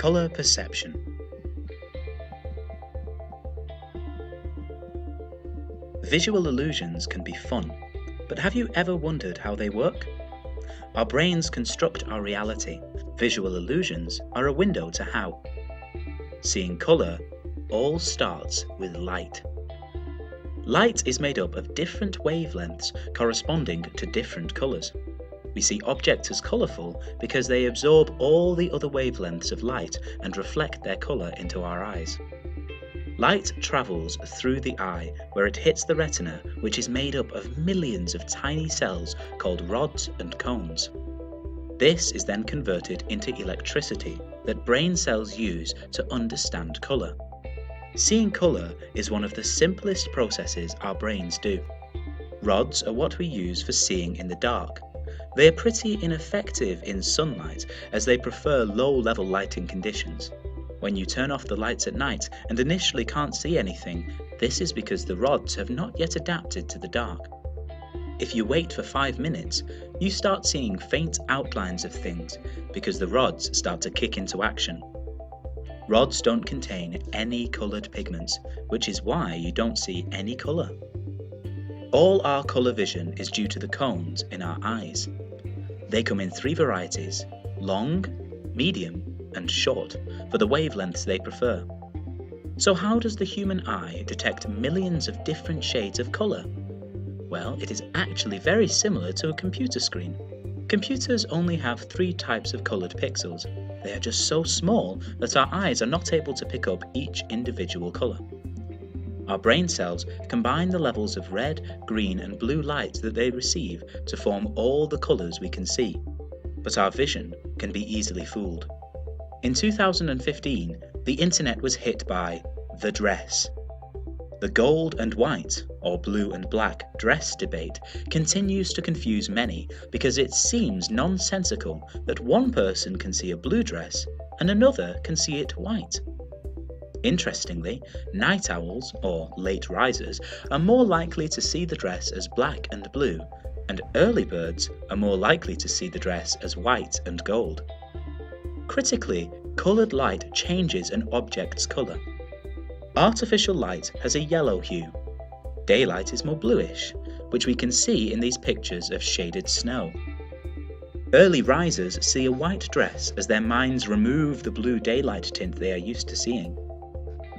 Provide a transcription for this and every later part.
Colour perception. Visual illusions can be fun, but have you ever wondered how they work? Our brains construct our reality. Visual illusions are a window to how. Seeing colour all starts with light. Light is made up of different wavelengths corresponding to different colours. We see objects as colourful because they absorb all the other wavelengths of light and reflect their colour into our eyes. Light travels through the eye where it hits the retina, which is made up of millions of tiny cells called rods and cones. This is then converted into electricity that brain cells use to understand colour. Seeing colour is one of the simplest processes our brains do. Rods are what we use for seeing in the dark. They are pretty ineffective in sunlight as they prefer low-level lighting conditions. When you turn off the lights at night and initially can't see anything, this is because the rods have not yet adapted to the dark. If you wait for 5 minutes, you start seeing faint outlines of things because the rods start to kick into action. Rods don't contain any coloured pigments, which is why you don't see any colour. All our colour vision is due to the cones in our eyes. They come in 3 varieties: long, medium, and short, for the wavelengths they prefer. So how does the human eye detect millions of different shades of colour? Well, it is actually very similar to a computer screen. Computers only have 3 types of coloured pixels. They are just so small that our eyes are not able to pick up each individual colour. Our brain cells combine the levels of red, green and blue light that they receive to form all the colours we can see. But our vision can be easily fooled. In 2015, the internet was hit by the dress. The gold and white, or blue and black, dress debate continues to confuse many because it seems nonsensical that one person can see a blue dress and another can see it white. Interestingly, night owls, or late risers, are more likely to see the dress as black and blue, and early birds are more likely to see the dress as white and gold. Critically, coloured light changes an object's colour. Artificial light has a yellow hue. Daylight is more bluish, which we can see in these pictures of shaded snow. Early risers see a white dress as their minds remove the blue daylight tint they are used to seeing.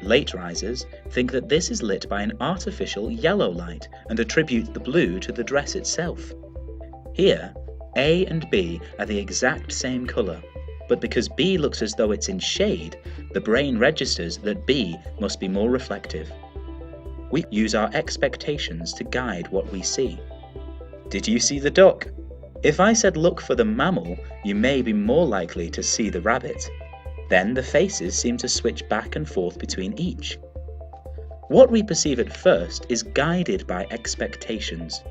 Late risers think that this is lit by an artificial yellow light and attribute the blue to the dress itself. Here, A and B are the exact same colour, but because B looks as though it's in shade, the brain registers that B must be more reflective. We use our expectations to guide what we see. Did you see the duck? If I said look for the mammal, you may be more likely to see the rabbit. Then the faces seem to switch back and forth between each. What we perceive at first is guided by expectations.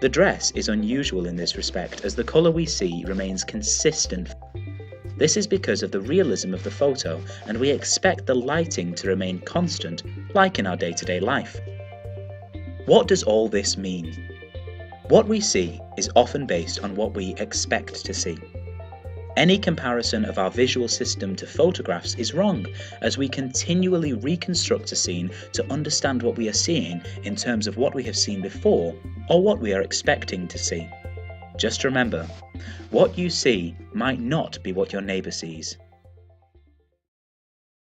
The dress is unusual in this respect as the colour we see remains consistent. This is because of the realism of the photo, and we expect the lighting to remain constant, like in our day-to-day life. What does all this mean? What we see is often based on what we expect to see. Any comparison of our visual system to photographs is wrong, as we continually reconstruct a scene to understand what we are seeing in terms of what we have seen before or what we are expecting to see. Just remember, what you see might not be what your neighbour sees.